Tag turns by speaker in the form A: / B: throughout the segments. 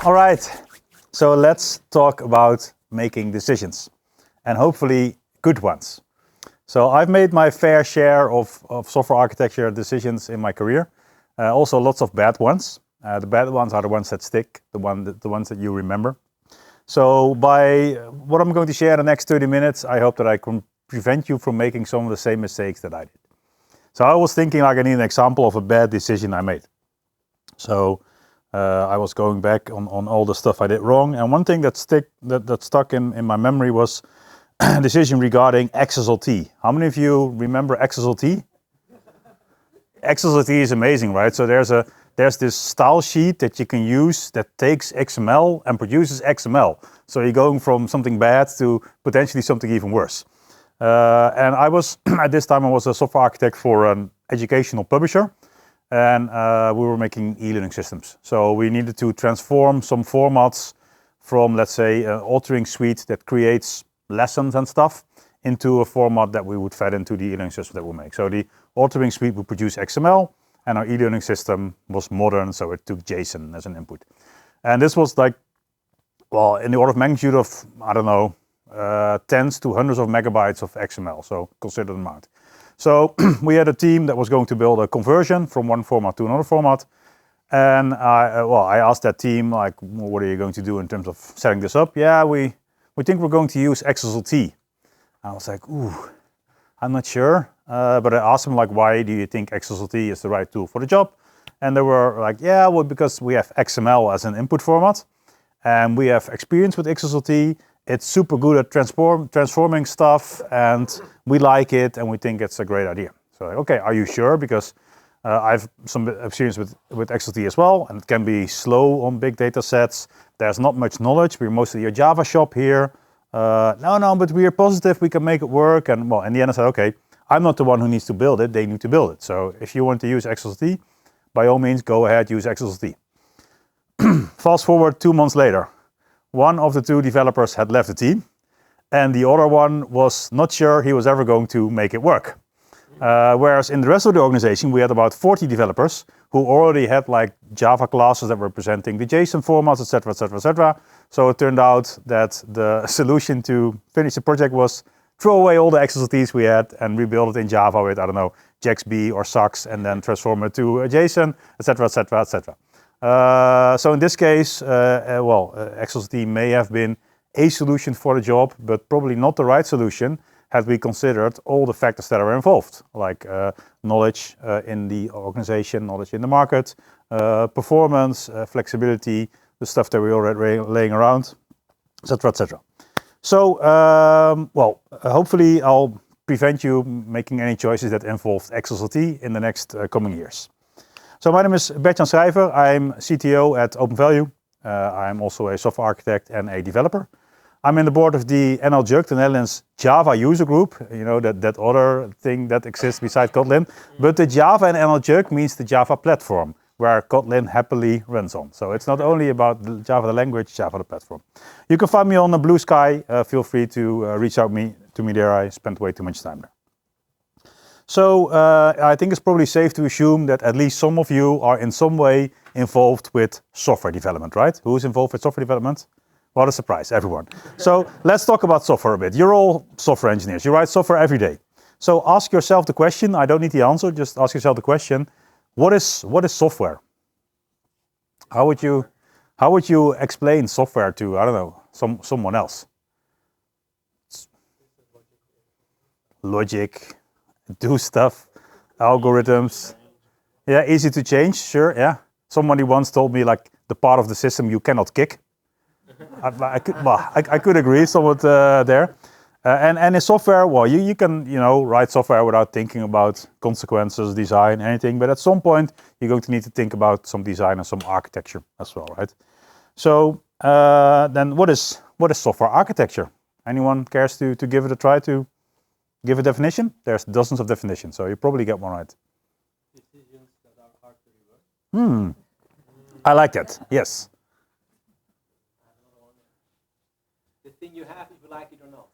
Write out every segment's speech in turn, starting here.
A: All right, so let's talk about making decisions, and hopefully good ones. So I've made my fair share of software architecture decisions in my career, also lots of bad ones. The bad ones are the ones that stick, the ones that you remember. So by what I'm going to share in the next 30 minutes, I hope that I can prevent you from making some of the same mistakes that I did. So I was thinking like I need an example of a bad decision I made. So I was going back on all the stuff I did wrong, and one thing that stuck in my memory was a decision regarding XSLT. How many of you remember XSLT? XSLT is amazing, right? So there's this style sheet that you can use that takes XML and produces XML. So you're going from something bad to potentially something even worse. And I was, at this time, I was a software architect for an educational publisher. And we were making e-learning systems. So we needed to transform some formats from, let's say, an authoring suite that creates lessons and stuff into a format that we would fed into the e-learning system that we make. So the authoring suite would produce XML, and our e-learning system was modern, so it took JSON as an input. And this was like, well, in the order of magnitude of, I don't know, tens to hundreds of megabytes of XML, so consider the amount. So we had a team that was going to build a conversion from one format to another format. And I asked that team, like, what are you going to do in terms of setting this up? Yeah, we think we're going to use XSLT. I was like, ooh, I'm not sure. But I asked them, like, why do you think XSLT is the right tool for the job? And they were like, yeah, well, because we have XML as an input format. And we have experience with XSLT. It's super good at transforming stuff, and we like it, and we think it's a great idea. So, okay, are you sure? Because I've some experience with XSLT as well, and it can be slow on big data sets. There's not much knowledge. We're mostly a Java shop here. No, but we are positive we can make it work. And well, in the end, I said, okay, I'm not the one who needs to build it. They need to build it. So if you want to use XSLT, by all means, go ahead, use XSLT. Fast forward 2 months later. One of the two developers had left the team, and the other one was not sure he was ever going to make it work. Whereas in the rest of the organization, we had about 40 developers who already had like Java classes that were presenting the JSON formats, etc., etc., etc. So it turned out that the solution to finish the project was throw away all the XSLTs we had and rebuild it in Java with, I don't know, JAXB or SOX, and then transform it to a JSON, etc., etc., etc. So in this case, XSLT may have been a solution for the job, but probably not the right solution had we considered all the factors that are involved, like knowledge in the organization, knowledge in the market, performance, flexibility, the stuff that we're already laying around, etc., etc. So, hopefully I'll prevent you making any choices that involve XSLT in the next coming years. So my name is Bert Schrijver. I'm CTO at OpenValue. I'm also a software architect and a developer. I'm in the board of the NLKUG, the Netherlands Java user group. You know, that other thing that exists beside Kotlin. But the Java and NLKUG means the Java platform, where Kotlin happily runs on. So it's not only about the Java the language, Java the platform. You can find me on the Blue Sky. Feel free to reach out to me there. I spent way too much time there. So I think it's probably safe to assume that at least some of you are in some way involved with software development, right? Who's involved with software development? What a surprise, everyone. So let's talk about software a bit. You're all software engineers. You write software every day. So ask yourself the question. I don't need the answer. Just ask yourself the question. What is software? How would you explain software to, I don't know, someone else? Logic. Do stuff, algorithms. Yeah, easy to change, sure, yeah. Somebody once told me like the part of the system you cannot kick. I could agree somewhat there. And in software, well, you can write software without thinking about consequences, design, anything. But at some point, you're going to need to think about some design and some architecture as well, right? So then what is software architecture? Anyone cares to give it a try to give a definition? There's dozens of definitions, so you probably get one right.
B: Decisions that are hard to reverse.
A: I like that, yes.
B: The thing you have, if you like it or not.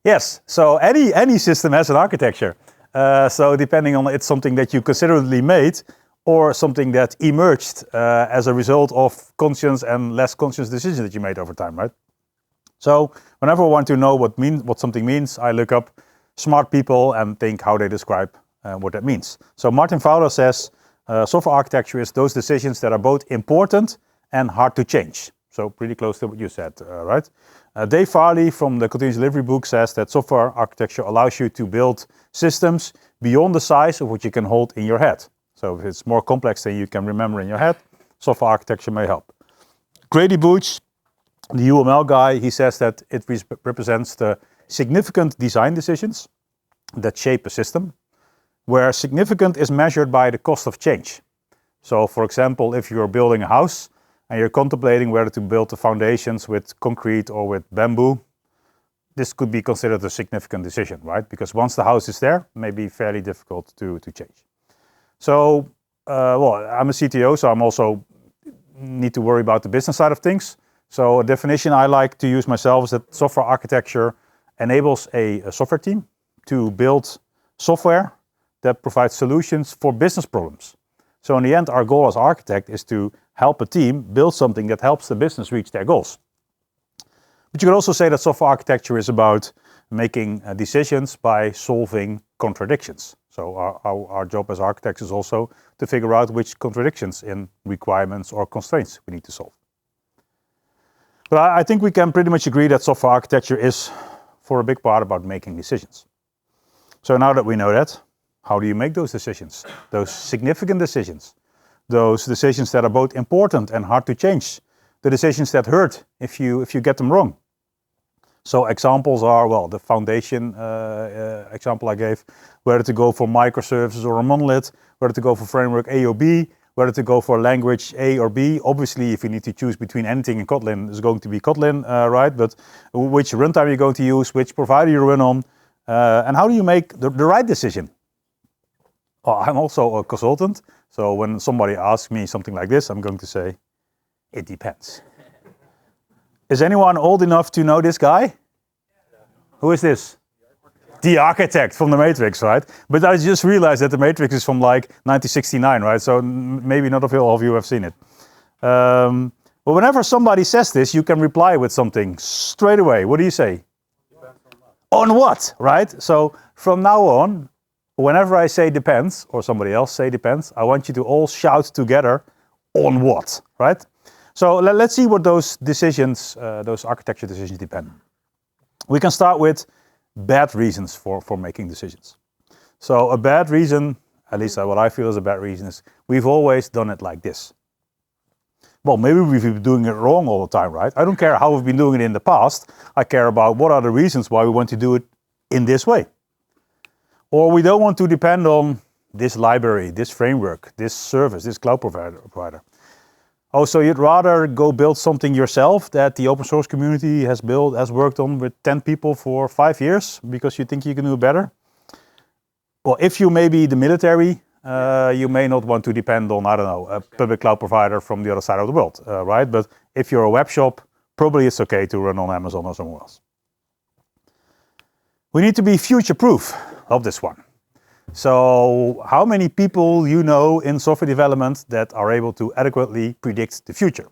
A: Yes, so any system has an architecture. So depending on it's something that you considerately made, or something that emerged as a result of conscious and less conscious decisions that you made over time, right? So whenever I want to know what something means, I look up smart people and think how they describe what that means. So Martin Fowler says, software architecture is those decisions that are both important and hard to change. So pretty close to what you said, right? Dave Farley from the Continuous Delivery book says that software architecture allows you to build systems beyond the size of what you can hold in your head. So if it's more complex than you can remember in your head, software architecture may help. Grady Booch, the UML guy, he says that it represents the significant design decisions that shape a system, where significant is measured by the cost of change. So for example, if you're building a house and you're contemplating whether to build the foundations with concrete or with bamboo, this could be considered a significant decision, right? Because once the house is there, it may be fairly difficult to change. So, well, I'm a CTO, so I'm also need to worry about the business side of things. So a definition I like to use myself is that software architecture enables a software team to build software that provides solutions for business problems. So in the end, our goal as architect is to help a team build something that helps the business reach their goals. But you could also say that software architecture is about making decisions by solving contradictions. So our job as architects is also to figure out which contradictions in requirements or constraints we need to solve. But I think we can pretty much agree that software architecture is, for a big part, about making decisions. So now that we know that, how do you make those decisions? Those significant decisions. Those decisions that are both important and hard to change. The decisions that hurt if you get them wrong. So examples are, well, the foundation example I gave, whether to go for microservices or a monolith, whether to go for framework A or B, whether to go for language A or B. Obviously, if you need to choose between anything in Kotlin, it's going to be Kotlin, right? But which runtime you're going to use, which provider you run on, and how do you make the right decision? Well, I'm also a consultant, so when somebody asks me something like this, I'm going to say, it depends. Is anyone old enough to know this guy? Who is this? The architect from the Matrix, right? But I just realized that the Matrix is from like 1969, right? So maybe not all of you have seen it. But whenever somebody says this, you can reply with something straight away. What do you say? On what, right? So from now on, whenever I say depends, or somebody else say depends, I want you to all shout together, on what, right? So let's see what those decisions, those architecture decisions depend. We can start with bad reasons for making decisions. So a bad reason, at least what I feel is a bad reason, is we've always done it like this. Well, maybe we've been doing it wrong all the time, right? I don't care how we've been doing it in the past. I care about what are the reasons why we want to do it in this way. Or we don't want to depend on this library, this framework, this service, this cloud provider. Oh, so you'd rather go build something yourself that the open source community has worked on with 10 people for 5 years because you think you can do it better? Well, if you may be the military, you may not want to depend on, I don't know, a public cloud provider from the other side of the world, right? But if you're a web shop, probably it's okay to run on Amazon or somewhere else. We need to be future-proof of this one. So how many people you know in software development that are able to adequately predict the future?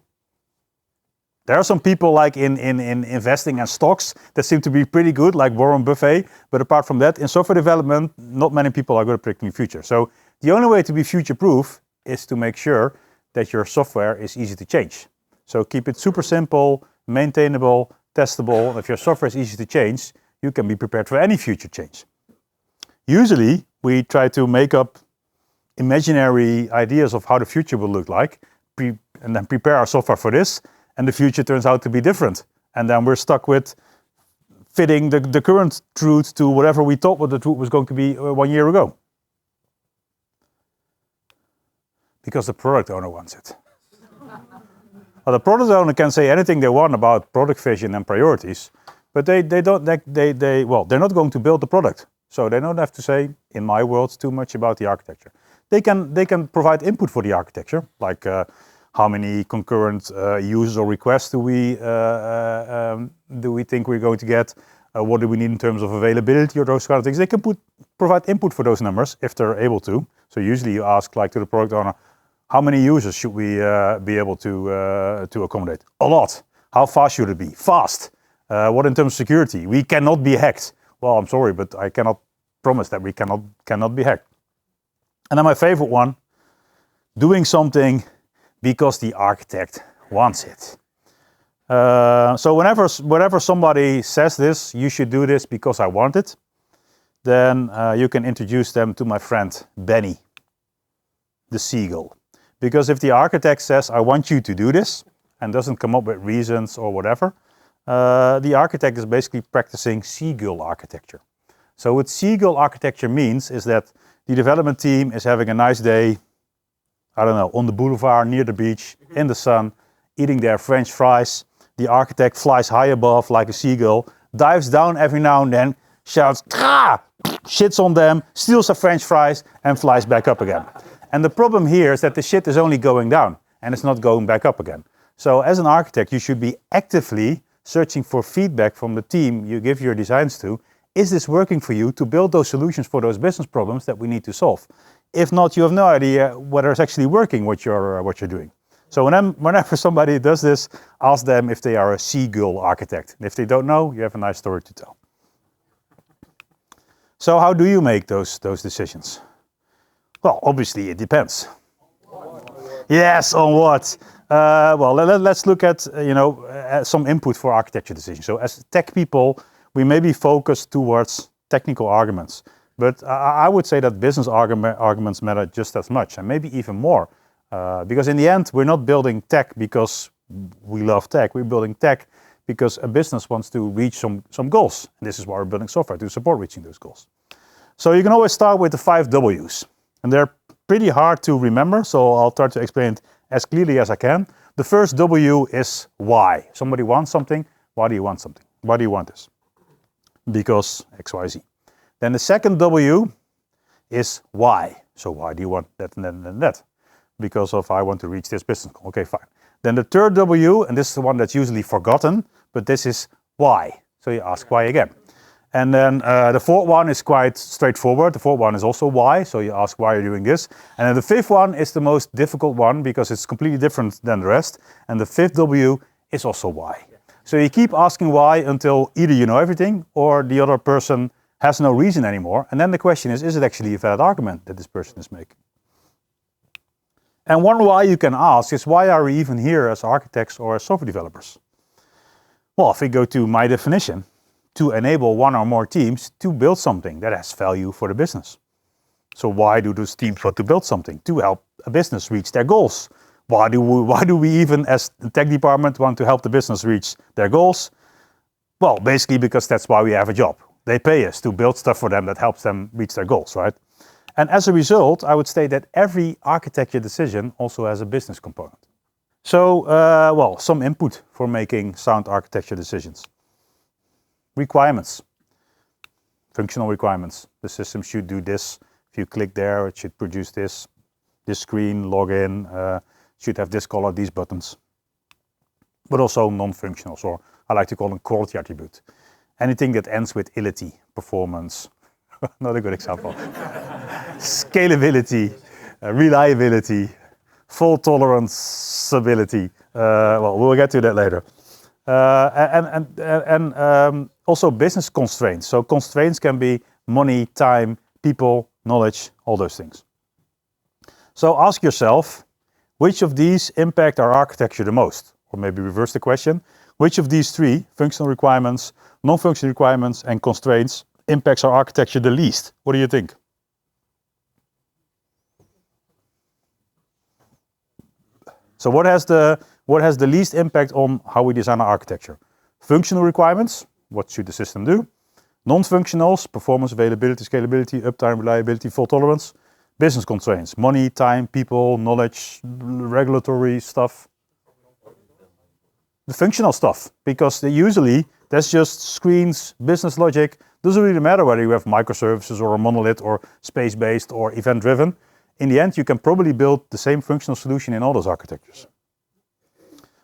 A: There are some people like in investing and stocks that seem to be pretty good, like Warren Buffett. But apart from that, in software development, not many people are good at predicting the future. So the only way to be future-proof is to make sure that your software is easy to change. So keep it super simple, maintainable, testable. If your software is easy to change, you can be prepared for any future change. Usually, we try to make up imaginary ideas of how the future will look like, and then prepare our software for this, and the future turns out to be different. And then we're stuck with fitting the current truth to whatever we thought what the truth was going to be 1 year ago. Because the product owner wants it. Well, the product owner can say anything they want about product vision and priorities, but they're not going to build the product. So they don't have to say, in my world, too much about the architecture. They can provide input for the architecture, like how many concurrent users or requests do we think we're going to get? What do we need in terms of availability or those kind of things? They can provide input for those numbers if they're able to. So usually you ask like to the product owner, how many users should we be able to accommodate? A lot. How fast should it be? Fast. What in terms of security? We cannot be hacked. Well, I'm sorry, but I cannot promise that we cannot be hacked. And then my favorite one, doing something because the architect wants it. So whenever somebody says this, you should do this because I want it, then you can introduce them to my friend Benny, the seagull. Because if the architect says, I want you to do this, and doesn't come up with reasons or whatever, the architect is basically practicing seagull architecture. So what seagull architecture means is that the development team is having a nice day, I don't know, on the boulevard, near the beach, in the sun, eating their French fries. The architect flies high above like a seagull, dives down every now and then, shouts, "Krah!" shits on them, steals their French fries, and flies back up again. And the problem here is that the shit is only going down, and it's not going back up again. So as an architect, you should be actively searching for feedback from the team you give your designs to. Is this working for you to build those solutions for those business problems that we need to solve? If not, you have no idea whether it's actually working what you're doing. So whenever somebody does this, ask them if they are a seagull architect. And if they don't know, you have a nice story to tell. So how do you make those decisions? Well, obviously it depends. Yes, on what? Well, let's look at some input for architecture decisions. So as tech people, we may be focused towards technical arguments, but I would say that business arguments matter just as much, and maybe even more, because in the end, we're not building tech because we love tech. We're building tech because a business wants to reach some goals, and this is why we're building software to support reaching those goals. So you can always start with the 5 W's, and they're pretty hard to remember, so I'll try to explain it as clearly as I can. The first W is why. Somebody wants something. Why do you want something? Why do you want this? Because X, Y, Z. Then the second W is why. So why do you want that and that? Because of I want to reach this business goal. Okay, fine. Then the third W, and this is the one that's usually forgotten, but this is why. So you ask why again. And then the fourth one is quite straightforward. The fourth one is also why. So you ask why you're doing this. And then the fifth one is the most difficult one because it's completely different than the rest. And the fifth W is also why. So you keep asking why until either you know everything or the other person has no reason anymore. And then the question is it actually a valid argument that this person is making? And one why you can ask is, why are we even here as architects or as software developers? Well, if we go to my definition, to enable one or more teams to build something that has value for the business. So why do those teams want to build something? To help a business reach their goals. Why do we even as the tech department want to help the business reach their goals? Well, basically because that's why we have a job. They pay us to build stuff for them that helps them reach their goals, right? And as a result, I would say that every architecture decision also has a business component. So, well, some input for making sound architecture decisions. Requirements, functional requirements. The system should do this. If you click there, it should produce this screen, login, should have this color, these buttons. But also non-functionals, or I like to call them quality attribute. Anything that ends with ility, performance, not a good example. Scalability, reliability, fault tolerance ability. Well, we'll get to that later. And also business constraints. So constraints can be money, time, people, knowledge, all those things. So ask yourself, which of these impact our architecture the most? Or maybe reverse the question. Which of these three, functional requirements, non-functional requirements, and constraints, impacts our architecture the least? What do you think? So what has the least impact on how we design our architecture? Functional requirements, what should the system do? Non-functionals, performance, availability, scalability, uptime, reliability, fault tolerance. Business constraints, money, time, people, knowledge, regulatory stuff. The functional stuff, because usually that's just screens, business logic. Doesn't really matter whether you have microservices or a monolith or space-based or event-driven. In the end, you can probably build the same functional solution in all those architectures.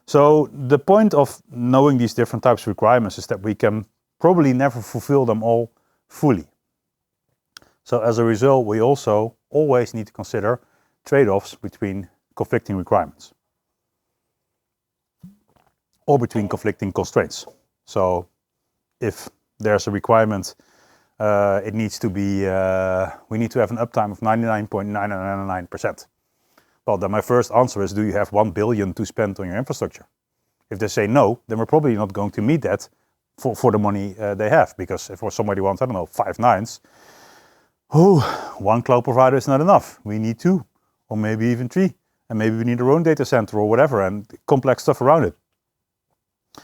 A: So the point of knowing these different types of requirements is that we can probably never fulfill them all fully. So as a result, we also always need to consider trade-offs between conflicting requirements or between conflicting constraints. So if there's a requirement, it needs to be, we need to have an uptime of 99.999%. Well, then my first answer is, do you have 1 billion to spend on your infrastructure? If they say no, then we're probably not going to meet that for the money they have, because if somebody wants, I don't know, 5 nines, one cloud provider is not enough. We need 2, or maybe even 3, and maybe we need our own data center or whatever, and complex stuff around it.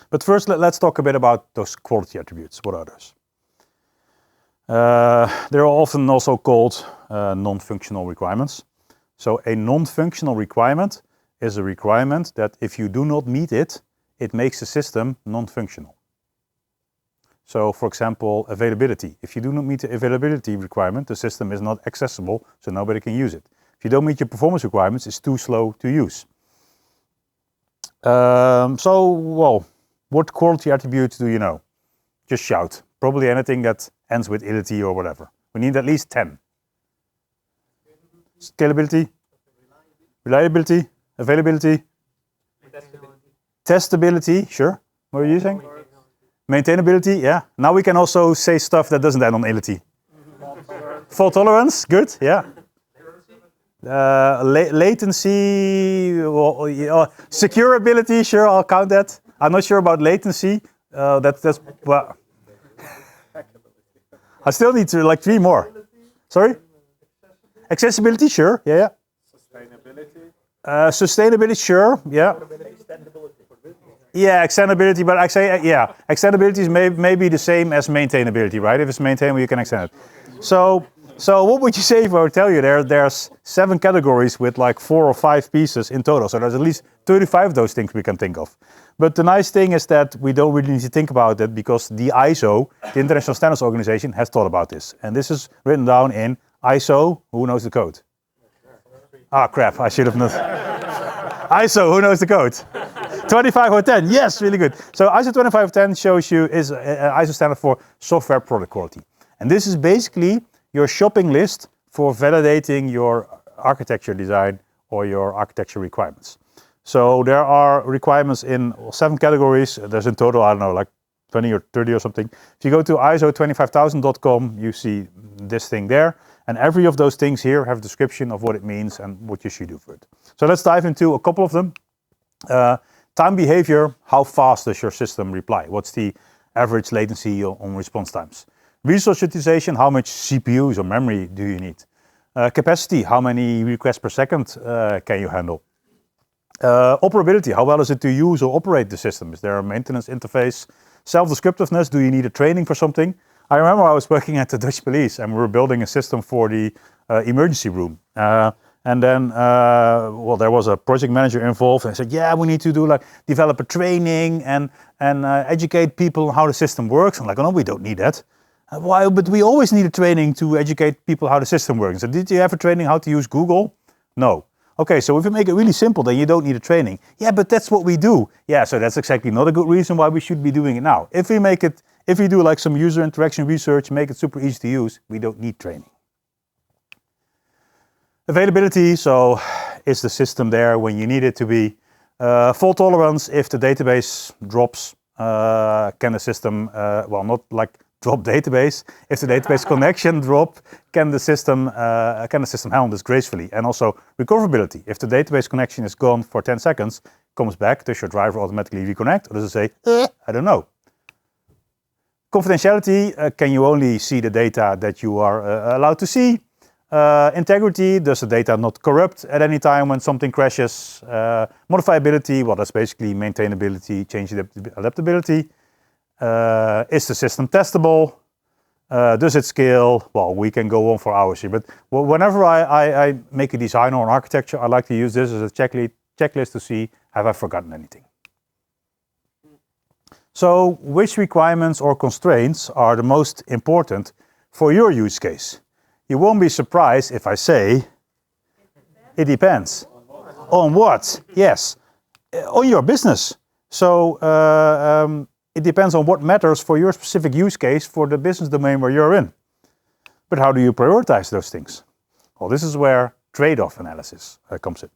A: But first, let's talk a bit about those quality attributes. What are those? They're often also called non-functional requirements. So a non-functional requirement is a requirement that if you do not meet it, it makes the system non-functional. So for example, availability. If you do not meet the availability requirement, the system is not accessible, so nobody can use it. If you don't meet your performance requirements, it's too slow to use. Well, what quality attributes do you know? Just shout. Probably anything that ends with ility or whatever. We need at least 10. Scalability, reliability, availability, testability, sure. What are you saying? Maintainability, yeah. Now we can also say stuff that doesn't end on ility. Fault tolerance, good, yeah. Latency, securability, sure, I'll count that. I'm not sure about latency. That's well. I still need to like 3 more. Sorry? Accessibility, sure, yeah. Sustainability, sure, yeah. Yeah, extendability, but I say, yeah, extendability is maybe the same as maintainability, right? If it's maintainable, you can extend it. So what would you say if I would tell you there's 7 categories with like 4 or 5 pieces in total? So there's at least 35 of those things we can think of. But the nice thing is that we don't really need to think about it because the ISO, the International Standards Organization, has thought about this. And this is written down in ISO, who knows the code? Ah, crap, I should have not. ISO, who knows the code? 25010, yes, really good. So ISO 25010 shows you is ISO standard for software product quality. And this is basically your shopping list for validating your architecture design or your architecture requirements. So there are requirements in 7 categories. There's in total, I don't know, like 20 or 30 or something. If you go to ISO25000.com, you see this thing there. And every of those things here have a description of what it means and what you should do for it. So let's dive into a couple of them. Time behavior, how fast does your system reply? What's the average latency on response times? Resource utilization, how much CPUs or memory do you need? Capacity, how many requests per second can you handle? Operability, how well is it to use or operate the system? Is there a maintenance interface? Self-descriptiveness, do you need a training for something? I remember I was working at the Dutch police and we were building a system for the emergency room. And then, well, there was a project manager involved and said, yeah, we need to do like develop a training and educate people on how the system works. I'm like, oh no, we don't need that. Why? But we always need a training to educate people how the system works. So did you have a training how to use Google? No. Okay, so if you make it really simple, then you don't need a training. Yeah, but that's what we do. Yeah, so that's exactly not a good reason why we should be doing it now. If we do like some user interaction research, make it super easy to use, we don't need training. Availability, so is the system there when you need it to be? Fault tolerance, if the database drops, can the system, well, not like drop database. If the database connection drop, can the system handle this gracefully? And also recoverability. If the database connection is gone for 10 seconds, comes back, does your driver automatically reconnect? Or does it say, I don't know? Confidentiality, can you only see the data that you are allowed to see? Integrity, does the data not corrupt at any time when something crashes? Modifiability, well, that's basically maintainability, change adaptability. Is the system testable? Does it scale? Well, we can go on for hours here, but whenever I make a design or an architecture, I like to use this as a checklist to see, have I forgotten anything? So, which requirements or constraints are the most important for your use case? You won't be surprised if I say, it depends. On what? Yes, on your business. So, it depends on what matters for your specific use case for the business domain where you're in. But how do you prioritize those things? Well, this is where trade-off analysis comes in.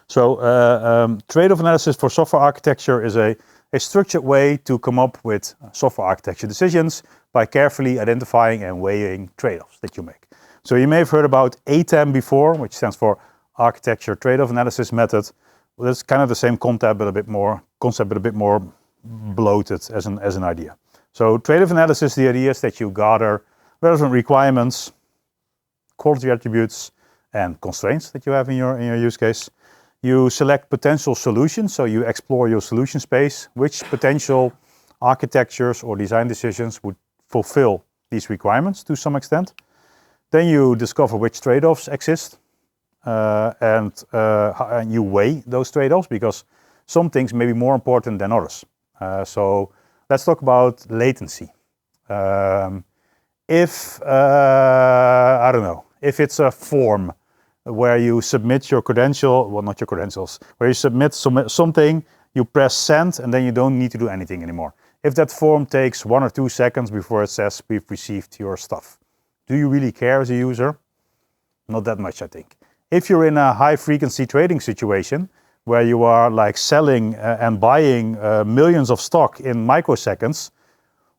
A: So trade-off analysis for software architecture is a structured way to come up with software architecture decisions by carefully identifying and weighing trade-offs that you make. So you may have heard about ATAM before, which stands for Architecture Trade-off Analysis Method. Well, that's kind of the same concept, but a bit more bloated as an idea. So trade-off analysis, the idea is that you gather relevant requirements, quality attributes, and constraints that you have in your use case. You select potential solutions, so you explore your solution space, which potential architectures or design decisions would fulfill these requirements to some extent. Then you discover which trade-offs exist, and you weigh those trade-offs because some things may be more important than others. So let's talk about latency. If I don't know, if it's a form where you submit your credential, well, not your credentials, where you submit something, you press send, and then you don't need to do anything anymore. If that form takes 1 or 2 seconds before it says we've received your stuff, do you really care as a user? Not that much, I think. If you're in a high frequency trading situation where you are like selling and buying millions of stock in microseconds,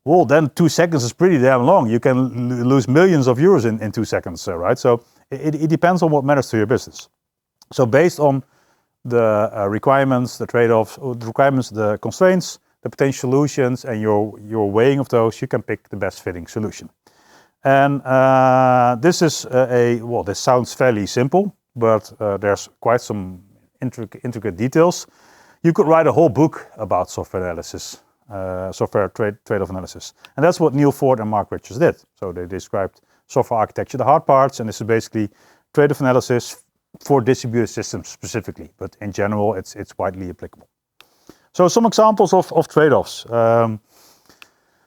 A: well, then 2 seconds is pretty damn long. You can lose millions of euros in 2 seconds, right? So it depends on what matters to your business. So based on the requirements, the trade-offs, the requirements, the constraints, the potential solutions, and your weighing of those, you can pick the best fitting solution. And this is well, this sounds fairly simple, but there's quite some intricate details. You could write a whole book about software analysis, software trade-off analysis. And that's what Neil Ford and Mark Richards did. So they described software architecture, the hard parts, and this is basically trade-off analysis for distributed systems specifically, but in general, it's widely applicable. So some examples of trade-offs.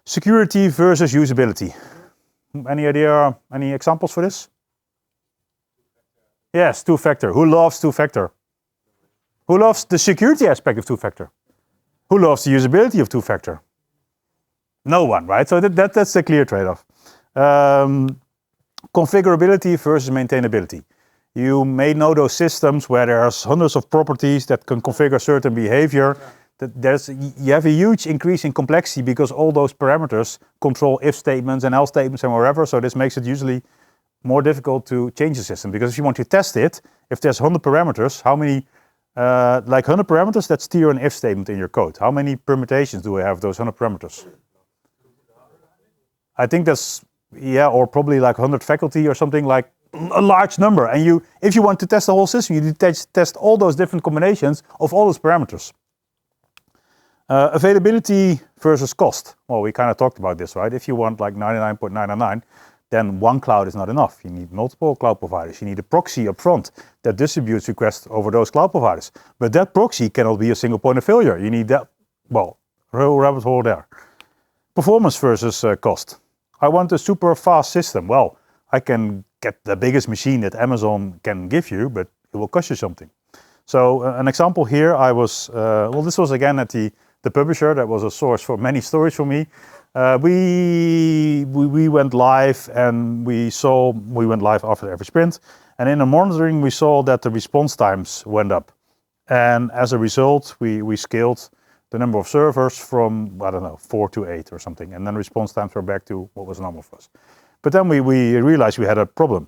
A: Security versus usability. Any idea, any examples for this? Yes, two-factor. Who loves two-factor? Who loves the security aspect of two-factor? Who loves the usability of two-factor? No one, right? So that's a clear trade-off. Configurability versus maintainability. You may know those systems where there's hundreds of properties that can configure certain behavior. You have a huge increase in complexity because all those parameters control if statements and else statements and wherever. So this makes it usually more difficult to change the system, because if you want to test it, if there's 100 parameters, how many, like 100 parameters that steer an if statement in your code, how many permutations do we have those 100 parameters? I think that's, yeah, or probably like 100 faculty or something, like a large number. And if you want to test the whole system, you need to test all those different combinations of all those parameters. Availability versus cost. Well, we kind of talked about this, right? If you want like 99.999, then one cloud is not enough. You need multiple cloud providers. You need a proxy up front that distributes requests over those cloud providers. But that proxy cannot be a single point of failure. You need that, well, whole rabbit hole there. Performance versus cost. I want a super fast system. Well, I can get the biggest machine that Amazon can give you, but it will cost you something. So an example here, I was, well, this was again at the publisher. That was a source for many stories for me. We went live, and we went live after every sprint. And in the monitoring, we saw that the response times went up. And as a result, we scaled the number of servers from, I don't know, 4 to 8 or something. And then response times were back to what was normal for us. But then we realized we had a problem.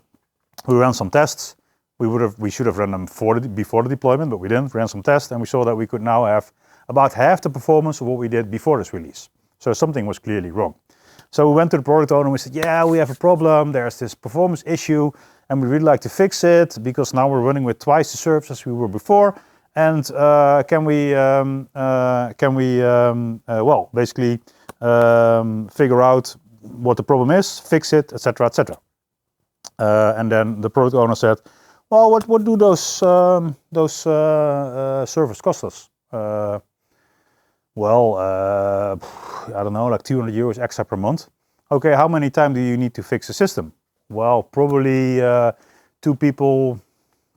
A: We ran some tests. We should have run them before the deployment, but we didn't. We ran some tests, and we saw that we could now have about half the performance of what we did before this release. So something was clearly wrong. So we went to the product owner and we said, yeah, we have a problem. There's this performance issue, and we'd really like to fix it because now we're running with twice the servers as we were before. And can we basically figure out what the problem is, fix it, etc., etc. And then the product owner said, well, what do those servers cost us? Well, I don't know, like 200 euros extra per month. Okay, how many times do you need to fix the system? Well, probably 2 people,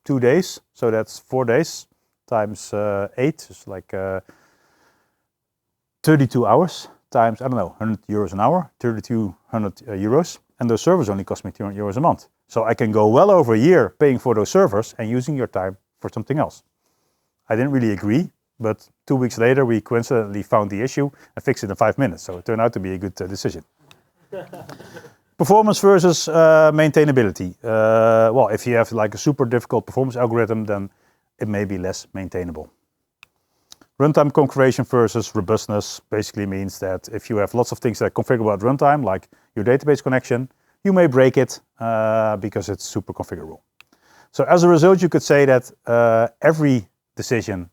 A: 2 days. So that's 4 days times 8. It's like 32 hours times, I don't know, 100 euros an hour, 3,200 euros. and those servers only cost me 200 euros a month. So I can go well over a year paying for those servers and using your time for something else. I didn't really agree, but 2 weeks later we coincidentally found the issue and fixed it in 5 minutes. So it turned out to be a good decision. Performance versus maintainability. Well, if you have like a super difficult performance algorithm, then it may be less maintainable. Runtime configuration versus robustness basically means that if you have lots of things that are configurable at runtime, like your database connection, you may break it because it's super configurable. So as a result, you could say that every decision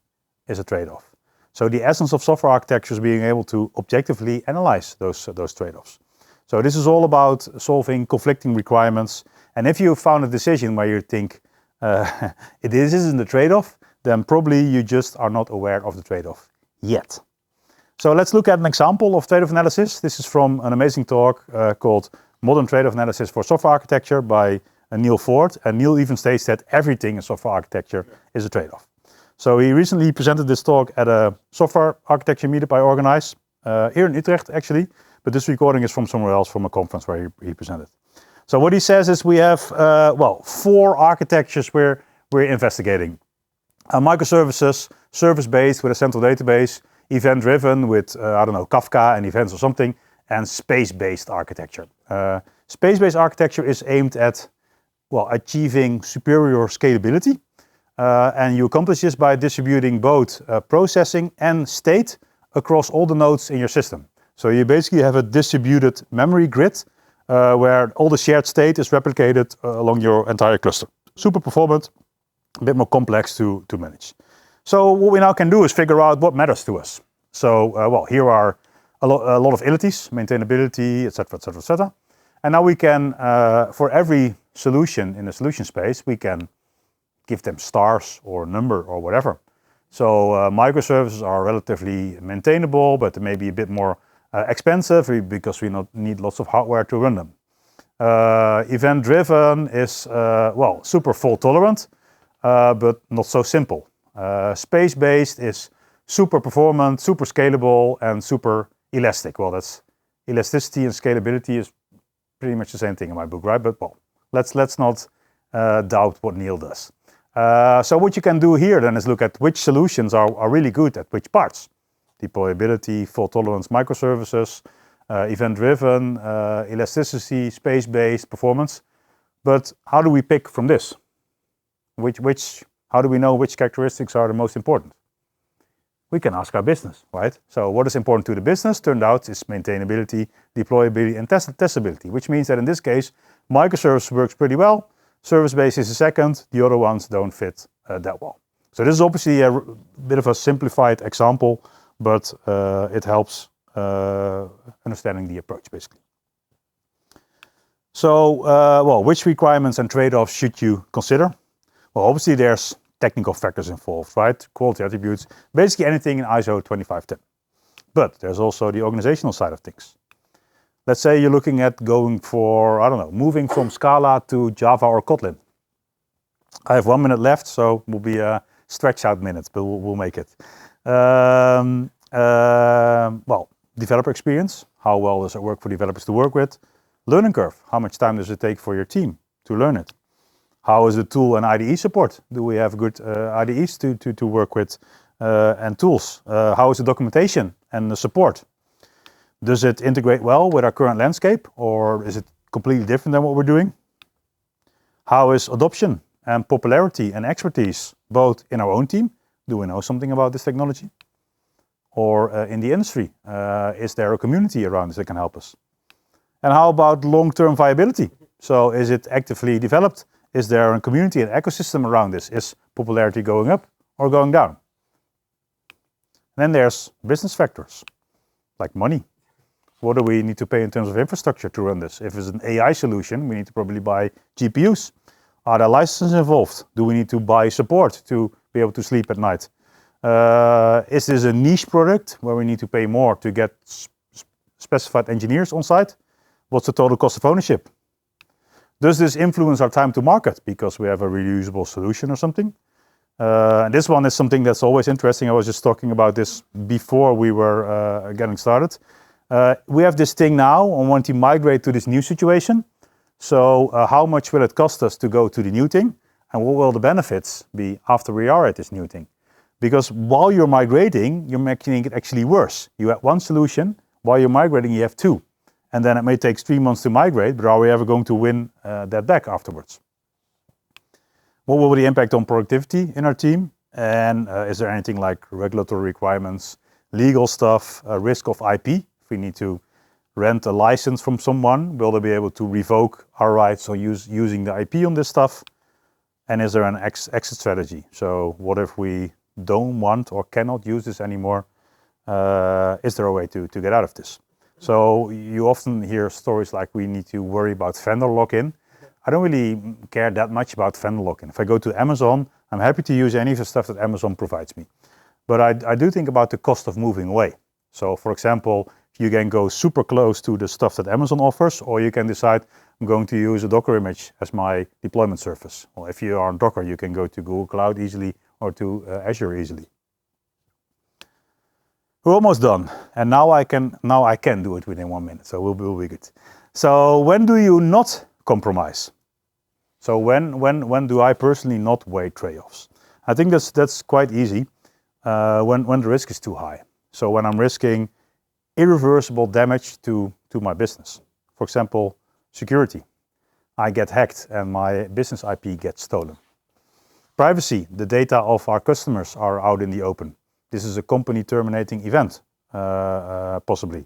A: is a trade-off. So the essence of software architecture is being able to objectively analyze those trade-offs. So this is all about solving conflicting requirements. And if you found a decision where you think this isn't a trade-off, then probably you just are not aware of the trade-off yet. So let's look at an example of trade-off analysis. This is from an amazing talk called Modern Trade-off Analysis for Software Architecture by Neil Ford. And Neil even states that everything in software architecture is a trade-off. So he recently presented this talk at a software architecture meetup I organized here in Utrecht actually. But this recording is from somewhere else, from a conference where he presented. So what he says is we have, 4 architectures we're investigating. Microservices, service-based with a central database, event-driven with, Kafka and events or something, and space-based architecture. Space-based architecture is aimed at, achieving superior scalability. And you accomplish this by distributing both processing and state across all the nodes in your system. So you basically have a distributed memory grid where all the shared state is replicated along your entire cluster. Super performant, a bit more complex to manage. So what we now can do is figure out what matters to us. So, here are a lot of entities, maintainability, etc., etc., etc. And now we can, for every solution in the solution space, we can give them stars or number or whatever. So microservices are relatively maintainable, but they may be a bit more expensive because we need lots of hardware to run them. Event-driven is, super fault tolerant, but not so simple. Space-based is super performant, super scalable, and super elastic. Well, that's elasticity and scalability is pretty much the same thing in my book, right? But let's not doubt what Neil does. So what you can do here then is look at which solutions are really good at which parts. Deployability, fault tolerance, microservices, event-driven, elasticity, space-based, performance. But how do we pick from this? How do we know which characteristics are the most important? We can ask our business, right? So what is important to the business turned out is maintainability, deployability, and testability, which means that in this case, microservice works pretty well. Service-based is the second, the other ones don't fit that well. So this is obviously a bit of a simplified example, but it helps understanding the approach basically. So, which requirements and trade-offs should you consider? Well, obviously there's technical factors involved, right? Quality attributes, basically anything in ISO 25010. But there's also the organizational side of things. Let's say you're looking at going for, moving from Scala to Java or Kotlin. I have 1 minute left, so it will be a stretch out minute, but we'll make it. Developer experience. How well does it work for developers to work with? Learning curve. How much time does it take for your team to learn it? How is the tool and IDE support? Do we have good IDEs to work with and tools? How is the documentation and the support? Does it integrate well with our current landscape, or is it completely different than what we're doing? How is adoption and popularity and expertise, both in our own team? Do we know something about this technology? Or in the industry? Is there a community around us that can help us? And how about long-term viability? So is it actively developed? Is there a community and ecosystem around this? Is popularity going up or going down? And then there's business factors, like money. What do we need to pay in terms of infrastructure to run this? If it's an AI solution, we need to probably buy GPUs. Are there licenses involved? Do we need to buy support to be able to sleep at night? Is this a niche product where we need to pay more to get specified engineers on site? What's the total cost of ownership? Does this influence our time to market because we have a reusable solution or something? And this one is something that's always interesting. I was just talking about this before we were getting started. We have this thing now on wanting to migrate to this new situation. So how much will it cost us to go to the new thing? And what will the benefits be after we are at this new thing? Because while you're migrating, you're making it actually worse. You have one solution, while you're migrating you have two. And then it may take 3 months to migrate, but are we ever going to win that back afterwards? What will be the impact on productivity in our team? And is there anything like regulatory requirements, legal stuff, risk of IP? If we need to rent a license from someone, will they be able to revoke our rights on using the IP on this stuff? And is there an exit strategy? So what if we don't want or cannot use this anymore? Is there a way to get out of this? So you often hear stories like we need to worry about vendor lock-in. I don't really care that much about vendor lock-in. If I go to Amazon, I'm happy to use any of the stuff that Amazon provides me. But I do think about the cost of moving away. So for example, you can go super close to the stuff that Amazon offers, or you can decide I'm going to use a Docker image as my deployment surface. Well, if you are on Docker, you can go to Google Cloud easily or to Azure easily. We're almost done, and now I can do it within 1 minute, so we'll be good. So when do you not compromise? So when do I personally not weigh trade-offs? I think that's quite easy when the risk is too high. So when I'm risking irreversible damage to my business. For example, security. I get hacked and my business IP gets stolen. Privacy. The data of our customers are out in the open. This is a company terminating event, possibly.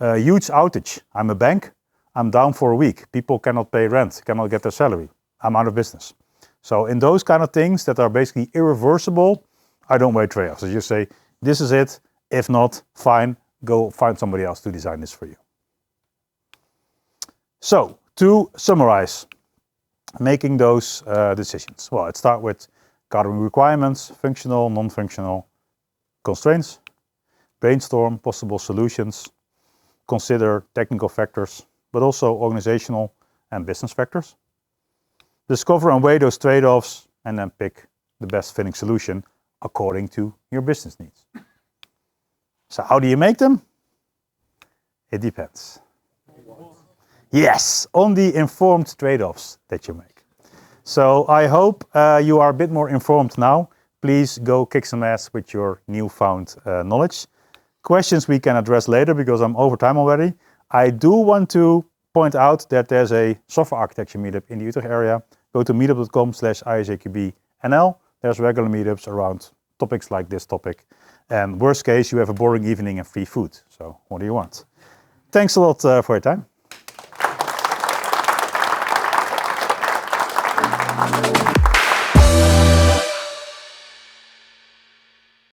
A: Huge outage. I'm a bank. I'm down for a week. People cannot pay rent, cannot get their salary. I'm out of business. So in those kind of things that are basically irreversible, I don't weigh trade-offs. I just say, this is it. If not, fine. Go find somebody else to design this for you. So to summarize, making those decisions. Well, let's start with gathering requirements, functional, non-functional, constraints, brainstorm possible solutions, consider technical factors, but also organizational and business factors. Discover and weigh those trade-offs, and then pick the best fitting solution according to your business needs. So how do you make them? It depends. Yes, on the informed trade-offs that you make. So I hope you are a bit more informed now. Please go kick some ass with your newfound knowledge. Questions we can address later because I'm over time already. I do want to point out that there's a software architecture meetup in the Utrecht area. Go to meetup.com/ISAQB_NL. There's regular meetups around topics like this topic. And worst case, you have a boring evening and free food. So what do you want? Thanks a lot for your time.